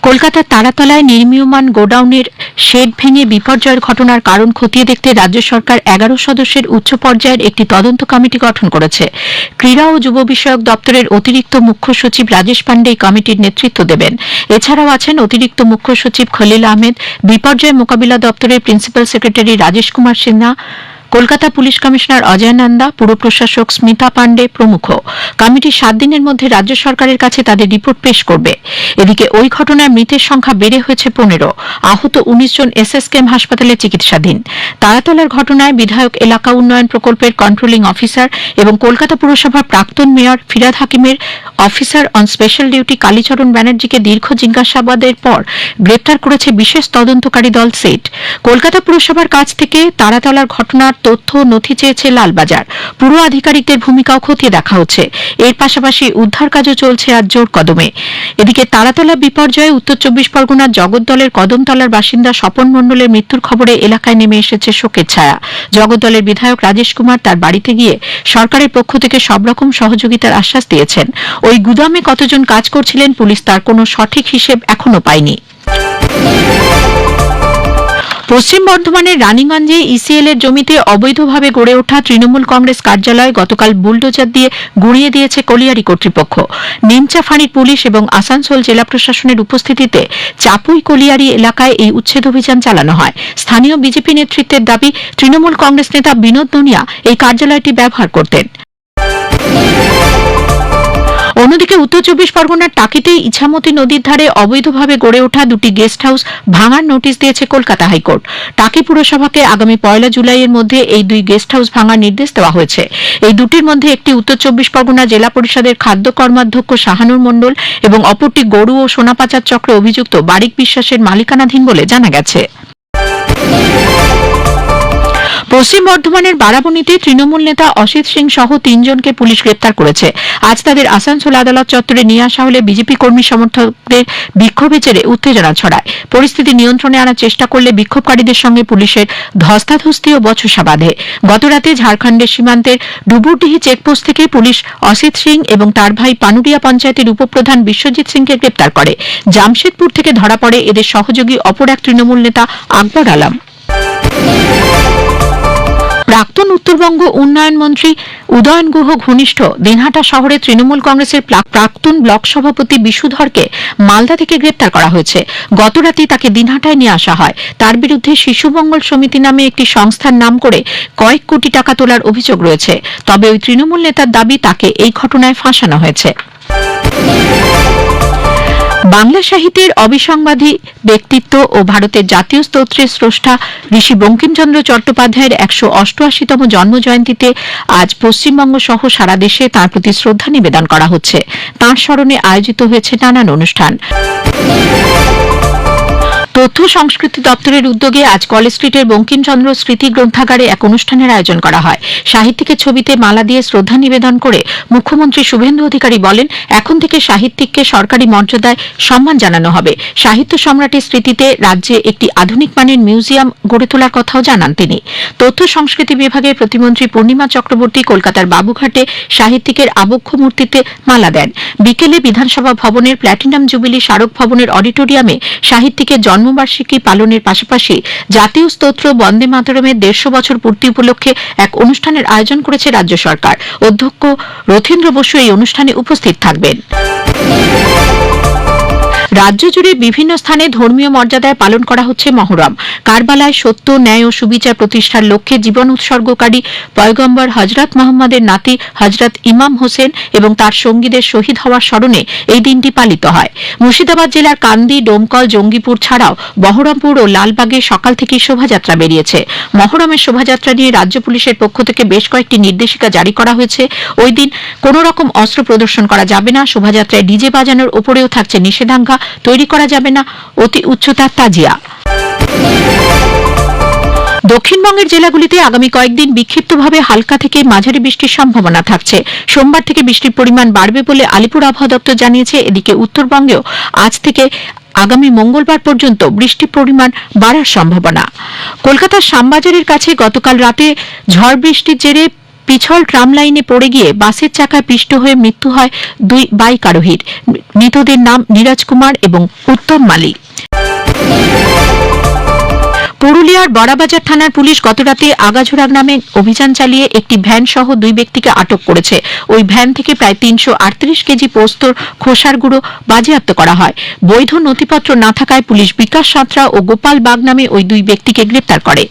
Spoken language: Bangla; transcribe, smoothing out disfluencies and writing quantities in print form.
কলকাতার তারাতলায় নির্মীয়মান গোডাউনের শেড ভেঙে বিপর্যয়ের ঘটনার কারণ খতিয়ে দেখতে রাজ্য সরকার 11 সদস্যের উচ্চ পর্যায়ের একটি তদন্ত কমিটি গঠন করেছে। ক্রীড়া ও যুব বিষয়ক দপ্তরের অতিরিক্ত মুখ্য সচিব রাজেশ পান্ডে এই কমিটির নেতৃত্ব দেবেন। এছাড়াও আছেন অতিরিক্ত মুখ্য সচিব খলিল আহমেদ, বিপর্যয় মোকাবিলা দপ্তরের principal secretary Rajesh Kumar Sinha, Kolkata police commissioner Ajay Nanda, পুর প্রশাসক স্মিতা পান্ডে প্রমুখ। কমিটি 7 দিনের মধ্যে রাজ্য সরকারের কাছে তাদের রিপোর্ট পেশ করবে। এদিকে ওই ঘটনায় মৃতের সংখ্যা বেড়ে হয়েছে 15। আহত 19 জন এসএসকেএম হাসপাতালে চিকিৎসাধীন। তারাতলার ঘটনায় বিধায়ক এলাকা উন্নয়ন প্রকল্পের কন্ট্রোলিং অফিসার এবং কলকাতা পুরসভার প্রাক্তন মেয়র ফিরাদ হাকিমের officer on special duty Kalicharan ব্যানার্জিকে দীর্ঘ জিজ্ঞাসাবাদের পর গ্রেপ্তার করেছে বিশেষ তদন্তকারী দল সেট। কলকাতা পুরসভার কাছ থেকে তারাতলার ঘটনার তথ্য নথি চেয়েছে লালবাজার। পুর আধিকারিকদের ভূমিকাও খতিয়ে দেখা হচ্ছে। এর পাশাপাশি উদ্ধার কাজও চলছে আজ জোর কদমে। এদিকে তারাতলা বিপর্যয়ে উত্তর 24 পরগনার জগদ্দলের কদমতলার বাসিন্দা স্বপন মণ্ডলের মৃত্যুর খবরে এলাকায় নেমে এসেছে শোকের ছায়া। জগদ্দলের বিধায়ক রাজেশ কুমার তার বাড়িতে গিয়ে সরকারের পক্ষ থেকে সব রকম সহযোগিতার আশ্বাস দিয়েছেন। ওই গুদামে কতজন কাজ করছিলেন পুলিশ তার কোনো সঠিক হিসেব এখনো পায়নি। পশ্চিম বর্ধমানের রানীগঞ্জে ইসিএল এর জমিতে অবৈধভাবে গড়ে ওঠা তৃণমূল কংগ্রেস কার্যালয় গতকাল বুলডোজার দিয়ে গুঁড়িয়ে দিয়েছে কলিয়ারি কর্তৃপক্ষ। নিমচা ফাঁড়ির পুলিশ এবং আসানসোল জেলা প্রশাসনের উপস্থিতিতে চাপুই কলিয়ারি এলাকায় এই উচ্ছেদ অভিযান চালানো হয়। স্থানীয় বিজেপি নেতৃত্বের দাবি, তৃণমূল কংগ্রেস নেতা বিনোদ দনিয়া এই কার্যালয়টি ব্যবহার করতেন। অন্যদিকে উত্তর 24 পরগনার টাকিতে ইছামতি নদীর ধারে অবৈধভাবে গড়ে ওঠা 2টি গেস্ট হাউস ভাঙার নোটিশ দিয়েছে কলকাতা হাইকোর্ট। টাকি পুরসভাকে আগামী 1 জুলাইয়ের মধ্যে এই 2 গেস্ট হাউস ভাঙার নির্দেশ দেওয়া হয়েছে। এই দুটির মধ্যে একটি উত্তর 24 পরগনা জেলা পরিষদের খাদ্য কর্মাধ্যক্ষ শাহানুর মণ্ডল এবং অপরটি গরু ও সোনা পাচার চক্রে অভিযুক্ত বারিক বিশ্বাসের মালিকানাধীন বলে জানা গেছে। পশ্চিম বর্ধমানের বারাবণীতে তৃণমূল নেতা অসিত সিং সহ 3 জনকে পুলিশ গ্রেপ্তার করেছে। আজ তাদের আসানসোল আদালত চত্বরে নিয়ে আসা হলে বিজেপি কর্মী সমর্থকদের বিক্ষোভের জেরে উত্তেজনা ছড়ায়। পরিস্থিতি নিয়ন্ত্রণে আনার চেষ্টা করলে বিক্ষোভকারীদের সঙ্গে পুলিশের ধস্তাধস্তি ও বচসা বাধে। গতরাতে ঝাড়খণ্ডের সীমান্তের ডুবুরডিহি চেকপোস্ট থেকে পুলিশ অসিত সিং এবং তার ভাই পানুরিয়া পঞ্চায়েতের উপপ্রধান বিশ্বজিৎ সিংকে গ্রেপ্তার করে। জামশেদপুর থেকে ধরা পড়ে এদের সহযোগী অপর এক তৃণমূল নেতা আকবর আলম। প্রাক্তন উত্তরবঙ্গ উন্নয়ন মন্ত্রী উদয়ন গুহ ঘনিষ্ঠ দিনহাটা শহরে তৃণমূল কংগ্রেসের প্রাক্তন ব্লক সভাপতি বিশুধরকে মালদা থেকে গ্রেপ্তার করা হয়েছে। গতরাতে তাকে দিনহাটায় নিয়ে আসা হয়। তার বিরুদ্ধে শিশু মঙ্গল সমিতি নামে একটি সংস্থার নাম করে কয়েক কোটি টাকা তোলার অভিযোগ রয়েছে। তবে ওই তৃণমূল নেতার দাবি তাকে এই ঘটনায় ফাঁসানো হয়েছে। বাংলা সাহিত্যের অবিসংবাদী ব্যক্তিত্ব ও ভারতের জাতীয় স্তোত্রের স্রষ্টা ঋষি বঙ্কিমচন্দ্র চট্টোপাধ্যায়ের 188তম জন্মজয়ন্তীতে আজ পশ্চিমবঙ্গ সহ সারা দেশে তাঁর প্রতি শ্রদ্ধা নিবেদন করা হচ্ছে। তাঁর স্মরণে আয়োজিত হয়েছে নানান অনুষ্ঠান। তথ্য সংস্কৃতি দপ্তরের উদ্যোগে আজ কলেজ স্ট্রিটের বঙ্কিমচন্দ্র স্মৃতি গ্রন্থাগারে এক অনুষ্ঠানের আয়োজন করা হয়। সাহিত্যিকের ছবিতে মালা দিয়ে শ্রদ্ধা নিবেদন করে মুখ্যমন্ত্রী শুভেন্দু অধিকারী বলেন, এখন থেকে সাহিত্যিককে সরকারি মর্যাদায় সম্মান জানানো হবে। সাহিত্য সম্রাটের স্মৃতিতে রাজ্যে একটি আধুনিক মানের মিউজিয়াম গড়ে তোলার কথাও জানান তিনি। তথ্য সংস্কৃতি বিভাগের প্রতিমন্ত্রী পূর্ণিমা চক্রবর্তী কলকাতার বাবুঘাটে সাহিত্যিকের আবক্ষ মূর্তিতে মালা দেন। বিকেলে বিধানসভা ভবনের প্ল্যাটিনাম জুবিলি স্মারক ভবনের অডিটোরিয়ামে সাহিত্যিকের জন্মবার্ষিকী পালনের পাশাপাশি জাতীয় স্তোত্র বন্দে মাতরমের 150 বছর পূর্তি উপলক্ষে এক অনুষ্ঠানের আয়োজন করেছে রাজ্য সরকার। অধ্যক্ষ রথীন্দ্র বসু এই অনুষ্ঠানে উপস্থিত থাকবেন। রাজ্য জুড়ে বিভিন্ন স্থানে ধর্মীয় মর্যাদায় পালন করা হচ্ছে মহরম। কারবালায় সত্য, ন্যায় ও সুবিচার প্রতিষ্ঠার লক্ষ্যে জীবন উৎসর্গকারী পয়গম্বর হযরত মুহাম্মদের নাতি হযরত ইমাম হোসেন এবং তার সঙ্গীদের শহীদ হওয়ার স্মরণে এই দিনটি পালিত হয়। মুর্শিদাবাদ জেলার কান্দি, ডোমকল, জঙ্গিপুর ছাড়াও বহরমপুর ও লালবাগে সকাল থেকেই শোভাযাত্রা বেরিয়েছে। মহরমের শোভাযাত্রা নিয়ে রাজ্য পুলিশের পক্ষ থেকে বেশ কয়েকটি নির্দেশিকা জারি করা হয়েছে। ওই দিন কোন রকম অস্ত্র প্রদর্শন করা যাবে না। শোভাযাত্রায় ডিজে বাজানোর উপরেও থাকছে নিষেধাজ্ঞা। তৈরি করা যাবে না অতি উচ্চতার তাজিয়া। দক্ষিণবঙ্গের জেলাগুলিতে আগামী কয়েকদিন বিক্ষিপ্তভাবে হালকা থেকে মাঝারি বৃষ্টির সম্ভাবনা থাকছে। সোমবার থেকে বৃষ্টির পরিমাণ বাড়বে বলে আলিপুর আবহাওয়া দপ্তর জানিয়েছে। এদিকে উত্তরবঙ্গেও আজ থেকে আগামী মঙ্গলবার পর্যন্ত বৃষ্টির পরিমাণ বাড়ার সম্ভাবনা। কলকাতার শ্যামবাজারের কাছে গতকাল রাতে ঝড় বৃষ্টির জেরে পিছল ট্রাম লাইনে পড়ে গিয়ে বাসের চাকায় পিষ্ট হয়ে মৃত্যু হয় দুই বাইক আরোহীর। মৃতদের নাম নীরজ কুমার এবং উত্তম মালি। পুরুলিয়ার বড়াবাজার থানার পুলিশ গতরাতে আগাঝোড়া গ্রামে অভিযান চালিয়ে একটি ভ্যান সহ দুই ব্যক্তিকে আটক করেছে। ওই ভ্যান থেকে প্রায় ৩৩৮ কেজি পোস্তর খোসার গুঁড়ো বাজেয়াপ্ত করা হয়। বৈধ নথিপত্র না থাকায় পুলিশ বিকাশ সাঁতরা ও গোপাল বাগ নামে ওই দুই ব্যক্তিকে গ্রেপ্তার করে।